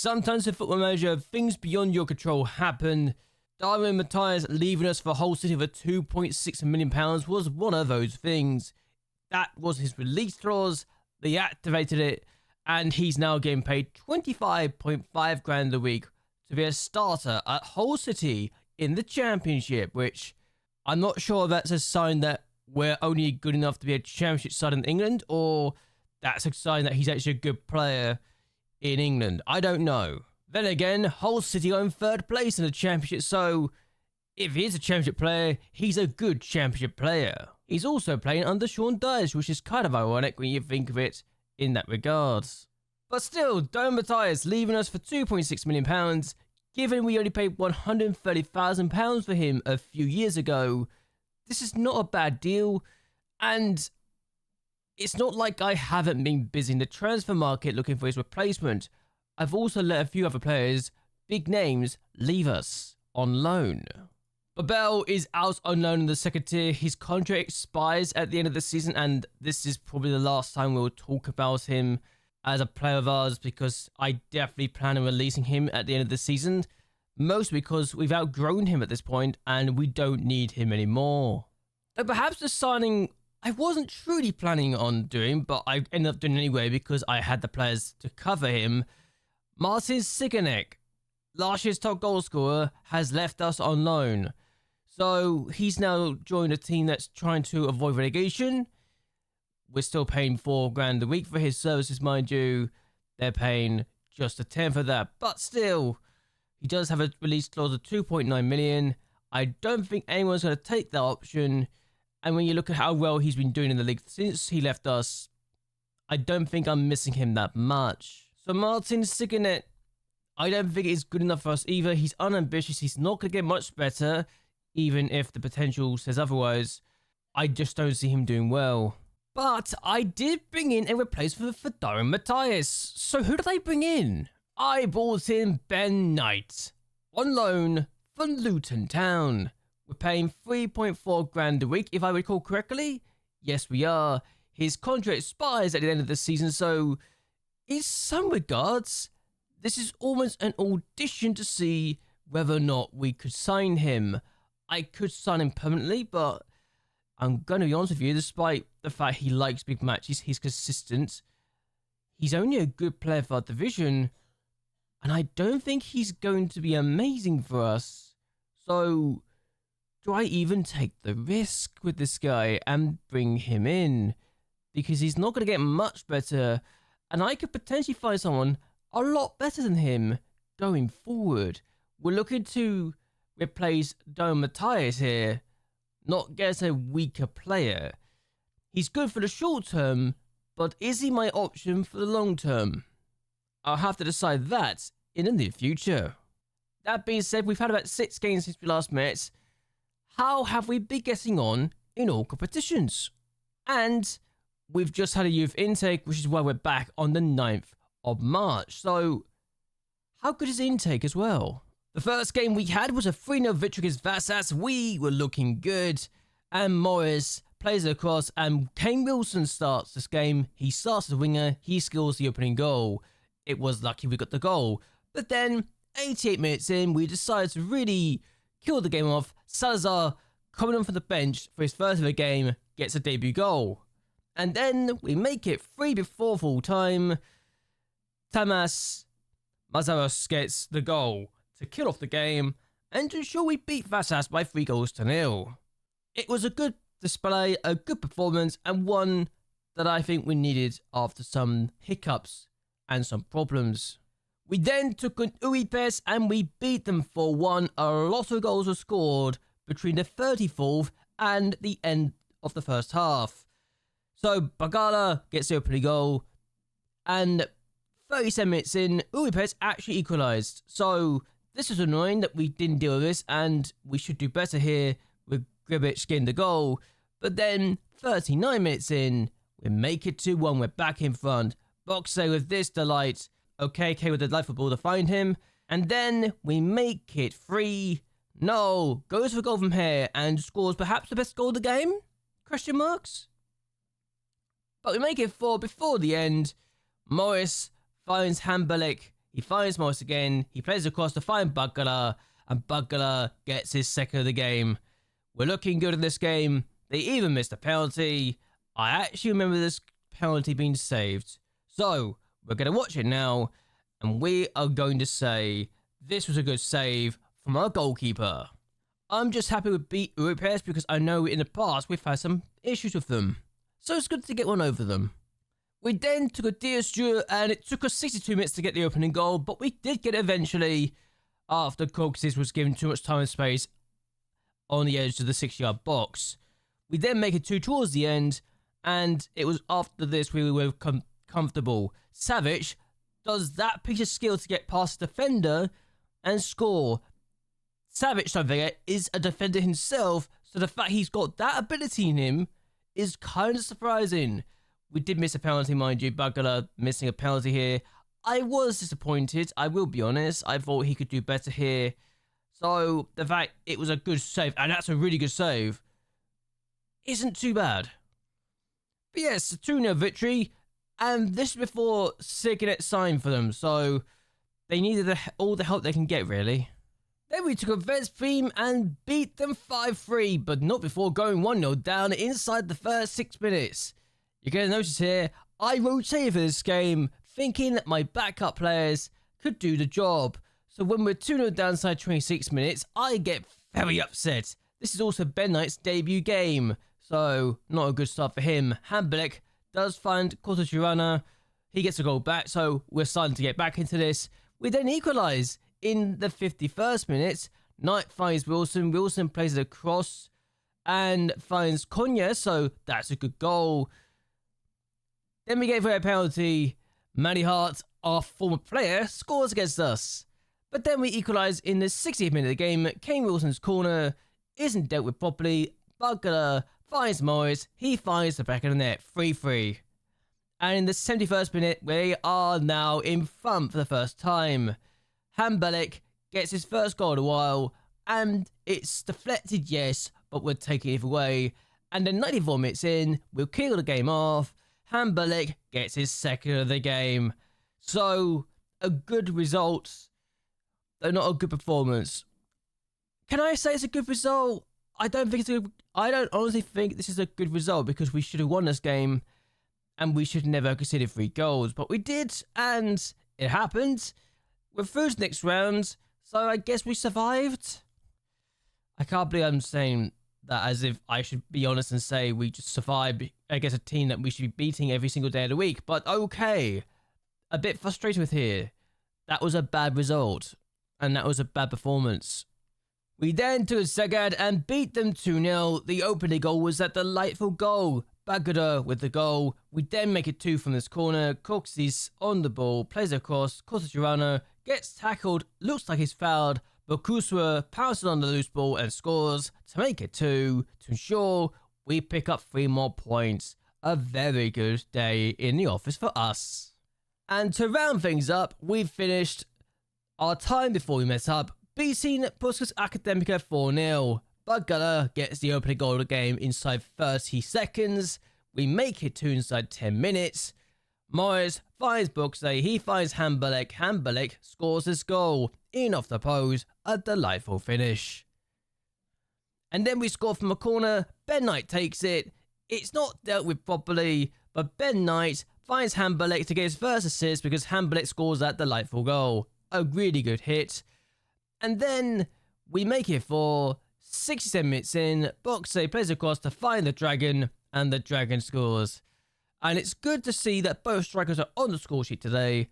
Sometimes in Football Manager, things beyond your control happen. Darwin Matthias leaving us for Hull City for £2.6 million was one of those things. That was his release clause. They activated it, and he's now getting paid 25.5 grand a week to be a starter at Hull City in the Championship, which I'm not sure if that's a sign that we're only good enough to be a Championship side in England, or that's a sign that he's actually a good player in England. I don't know. Then again, Hull City are in third place in the Championship, so if he is a Championship player, he's a good Championship player. He's also playing under Sean Dyche, which is kind of ironic when you think of it in that regard. But still, Darwin Matthias leaving us for £2.6 million, given we only paid £130,000 for him a few years ago. This is not a bad deal, and it's not like I haven't been busy in the transfer market looking for his replacement. I've also let a few other players, big names, leave us on loan. Babel is out on loan in the second tier. His contract expires at the end of the season, and this is probably the last time we'll talk about him as a player of ours, because I definitely plan on releasing him at the end of the season, mostly because we've outgrown him at this point and we don't need him anymore. Though perhaps the signing I wasn't truly planning on doing, but I ended up doing it anyway because I had the players to cover him. Martin Siganek, last year's top goal scorer, has left us on loan. So he's now joined a team that's trying to avoid relegation. We're still paying £4 grand a week for his services, mind you. They're paying just a tenth of that. But still, he does have a release clause of 2.9 million. I don't think anyone's going to take that option. And when you look at how well he's been doing in the league since he left us, I don't think I'm missing him that much. So Martin Siganet, I don't think he's good enough for us either. He's unambitious. He's not going to get much better, even if the potential says otherwise. I just don't see him doing well. But I did bring in a replacement for Darwin Matthias. So who did I bring in? I brought in Ben Knight on loan from Luton Town. We're paying 3.4 grand a week, if I recall correctly. Yes, we are. His contract expires at the end of the season, so in some regards, this is almost an audition to see whether or not we could sign him. I could sign him permanently, but I'm going to be honest with you, despite the fact he likes big matches, he's consistent. He's only a good player for our division, and I don't think he's going to be amazing for us. So do I even take the risk with this guy and bring him in? Because he's not going to get much better, and I could potentially find someone a lot better than him going forward. We're looking to replace Darwin Matthias here, not get a weaker player. He's good for the short term, but is he my option for the long term? I'll have to decide that in the near future. That being said, we've had about 6 games since we last met. How have we been getting on in all competitions? And we've just had a youth intake, which is why we're back on the 9th of March. So how good is intake as well? The first game we had was a 3-0 victory against Vasas. We were looking good. And Morris plays it across, and Kane Wilson starts this game. He starts as a winger. He scores the opening goal. It was lucky we got the goal. But then, 88 minutes in, we decided to really kill the game off. Salazar, coming on from the bench for his first of the game, gets a debut goal. And then we make it 3 before full time. Tamas Mazaros gets the goal to kill off the game and to ensure we beat Vasas by 3-0. It was a good display, a good performance, and one that I think we needed after some hiccups and some problems. We then took on Uipes and we beat them 4-1. A lot of goals were scored between the 34th and the end of the first half. So Bagala gets the opening goal, and 37 minutes in, Uipes actually equalised. So this was annoying that we didn't deal with this, and we should do better here with Gribic getting the goal. But then 39 minutes in, we make it 2-1. We're back in front. Boxe with this delight. Okay, with the delightful ball to find him. And then we make it 3. No, goes for goal from here and scores perhaps the best goal of the game? Question marks? But we make it 4 before the end. Morris finds Hamberlick. He finds Morris again. He plays across to find Bugler, and Bugler gets his second of the game. We're looking good in this game. They even missed a penalty. I actually remember this penalty being saved. So, we're going to watch it now, and we are going to say this was a good save from our goalkeeper. I'm just happy with Budapest because I know in the past we've had some issues with them. So it's good to get one over them. We then took a DSU, and it took us 62 minutes to get the opening goal, but we did get it eventually after Coxes was given too much time and space on the edge of the 6-yard box. We then make it 2 towards the end, and it was after this we were comfortable. Savage does that piece of skill to get past the defender and score. Savage, don't forget, is a defender himself, so the fact he's got that ability in him is kind of surprising. We did miss a penalty, mind you. Bugler missing a penalty here. I was disappointed, I will be honest. I thought he could do better here. So, the fact it was a good save, and that's a really good save, isn't too bad. But yes, a 2-0 victory, and this is before Signet signed for them, so they needed all the help they can get, really. Then we took a Vets team and beat them 5-3, but not before going 1-0 down inside the first 6 minutes. You're going to notice here, I rotated for this game, thinking that my backup players could do the job. So when we're 2-0 down inside 26 minutes, I get very upset. This is also Ben Knight's debut game, so not a good start for him. Hamblick does find Cortejurana. He gets a goal back, so we're starting to get back into this. We then equalise in the 51st minute. Knight finds Wilson. Wilson plays it across and finds Konya, so that's a good goal. Then we get for a penalty. Matty Hart, our former player, scores against us. But then we equalise in the 60th minute of the game. Kane Wilson's corner isn't dealt with properly. Bugler finds Morris. He finds the back of the net. 3-3. And in the 71st minute, we are now in front for the first time. Hamblick gets his first goal in a while. And it's deflected, yes, but we're taking it either way. And then 94 minutes in, we'll kill the game off. Hamblick gets his second of the game. So, a good result, though not a good performance. Can I say it's a good result? I don't honestly think this is a good result because we should have won this game and we should never have conceded 3 goals. But we did, and it happened. We're through to the next round, so I guess we survived. I can't believe I'm saying that as if I should be honest and say we just survived against a team that we should be beating every single day of the week. But okay, a bit frustrated with here. That was a bad result, and that was a bad performance. We then took a Segad and beat them 2-0. The opening goal was a delightful goal. Bagada with the goal. We then make it 2 from this corner. Coxes on the ball, plays across. Cortejurana gets tackled, looks like he's fouled. Bokuswa pounces on the loose ball and scores to make it 2 to ensure we pick up 3 more points. A very good day in the office for us. And to round things up, we've finished our time before we mess up, beating Budapest Academica 4-0. Bugler gets the opening goal of the game inside 30 seconds. We make it 2 inside 10 minutes. Morris finds Buxley. He finds Hamblick. Hamblick scores his goal in off the post. A delightful finish. And then we score from a corner. Ben Knight takes it. It's not dealt with properly, but Ben Knight finds Hamblick to get his first assist because Hamblick scores that delightful goal. A really good hit. And then we make it 4. 67 minutes in, Buxley plays across to find the Dragon, and the Dragon scores. And it's good to see that both strikers are on the score sheet today.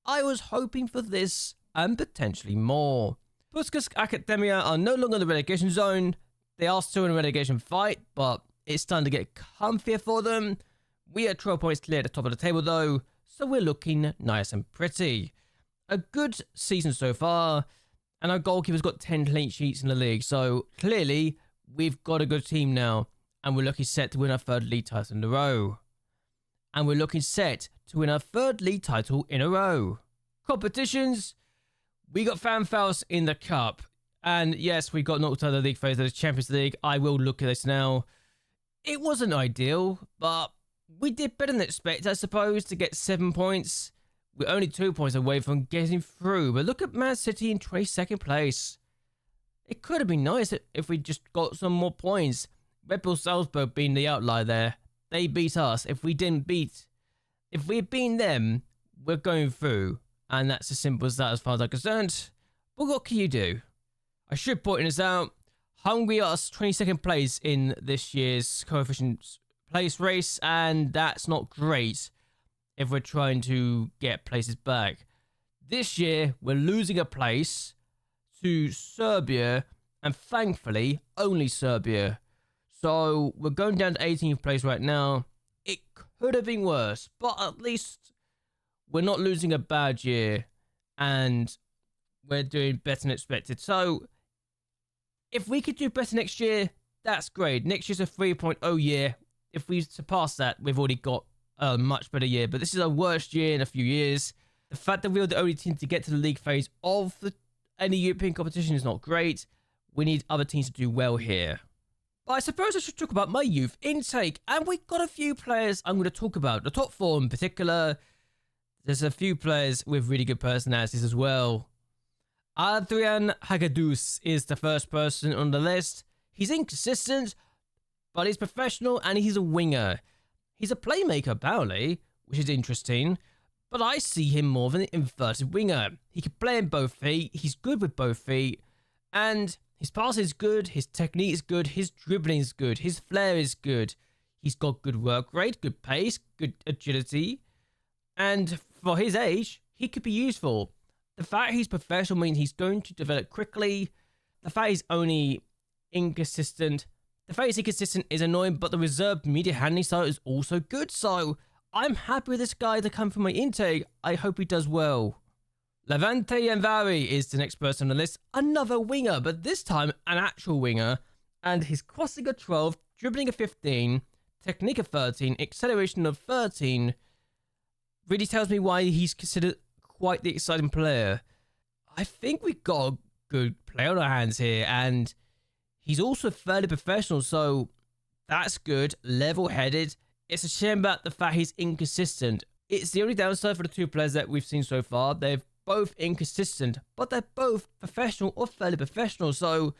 I was hoping for this and potentially more. Budapest Academia are no longer in the relegation zone. They are still in a relegation fight, but it's starting to get comfier for them. We are 12 points clear at the top of the table though, so we're looking nice and pretty. A good season so far, and our goalkeeper's got 10 clean sheets in the league, so clearly we've got a good team now, and we're looking set to win our 3rd league title in a row. And we're looking set to win our 3rd league title in a row. Competitions, we got Fanfaust in the cup, and yes, we got knocked out of the league phase of the Champions League. I will look at this now. It wasn't ideal, but we did better than expected, I suppose, to get 7 points. We're only 2 points away from getting through, but look at Man City in 22nd place. It could have been nice if we just got some more points. Red Bull Salzburg being the outlier there. They beat us. If we had beaten them, we're going through. And that's as simple as that as far as I'm concerned. But what can you do? I should point this out. Hungary are 22nd place in this year's coefficient place race, and that's not great if we're trying to get places back. This year, we're losing a place to Serbia, and thankfully, only Serbia. So, we're going down to 18th place right now. It could have been worse, but at least we're not losing a bad year, and we're doing better than expected. So, if we could do better next year, that's great. Next year's a 3.0 year. If we surpass that, we've already got a much better year. But this is our worst year in a few years. The fact that we were the only team to get to the league phase of any European competition is not great. We need other teams to do well here. But I suppose I should talk about my youth intake. And we've got a few players I'm going to talk about. The top four in particular. There's a few players with really good personalities as well. Adrian Hagedus is the first person on the list. He's inconsistent, but he's professional and he's a winger. He's a playmaker, apparently, which is interesting, but I see him more than an inverted winger. He can play in both feet, he's good with both feet, and his pass is good, his technique is good, his dribbling is good, his flair is good. He's got good work rate, good pace, good agility, and for his age, he could be useful. The fact he's professional means he's going to develop quickly. The fact he's only inconsistent. The fact he's inconsistent is annoying, but the reserved media handling style is also good. So I'm happy with this guy to come from my intake. I hope he does well. Levante Yanvari is the next person on the list. Another winger, but this time an actual winger. And his crossing of 12, dribbling of 15, technique of 13, acceleration of 13. Really tells me why he's considered quite the exciting player. I think we've got a good player on our hands here, and he's also fairly professional, so that's good. Level-headed. It's a shame about the fact he's inconsistent. It's the only downside for the two players that we've seen so far. They're both inconsistent, but they're both professional or fairly professional, so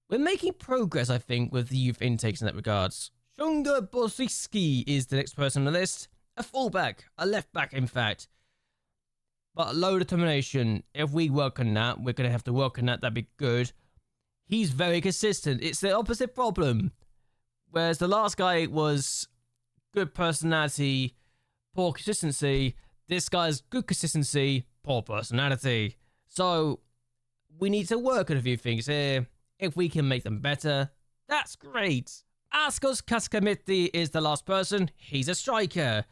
we're making progress, I think, with the youth intakes in that regards. Shunga Bosiski is the next person on the list. A fullback, a left back, in fact. But low determination. If we work on that, we're going to have to work on that. That'd be good. He's very consistent. It's the opposite problem. Whereas the last guy was good personality, poor consistency. This guy's good consistency, poor personality. So we need to work on a few things here. If we can make them better, that's great. Askos Kaskamiti is the last person. He's a striker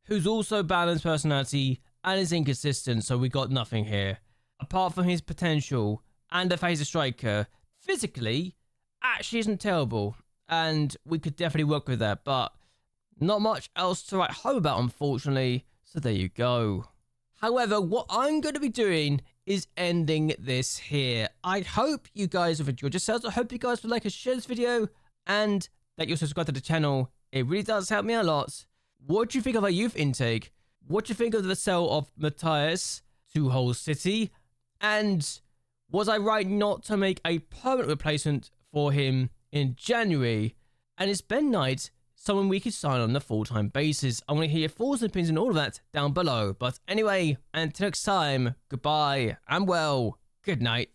who's also balanced personality and is inconsistent, so we got nothing here. Apart from his potential and the fact he's a striker, physically, actually isn't terrible, and we could definitely work with that, but not much else to write home about, unfortunately, so there you go. However, what I'm going to be doing is ending this here. I hope you guys have enjoyed yourselves. I hope you guys would like and share this video, and that you'll subscribe to the channel. It really does help me a lot. What do you think of our youth intake? What do you think of the sale of Matthias to Hull City? And was I right not to make a permanent replacement for him in January? And is Ben Knight someone we could sign on a full-time basis? I want to hear your thoughts and opinions on all of that down below. But anyway, until next time, goodbye and well, good night.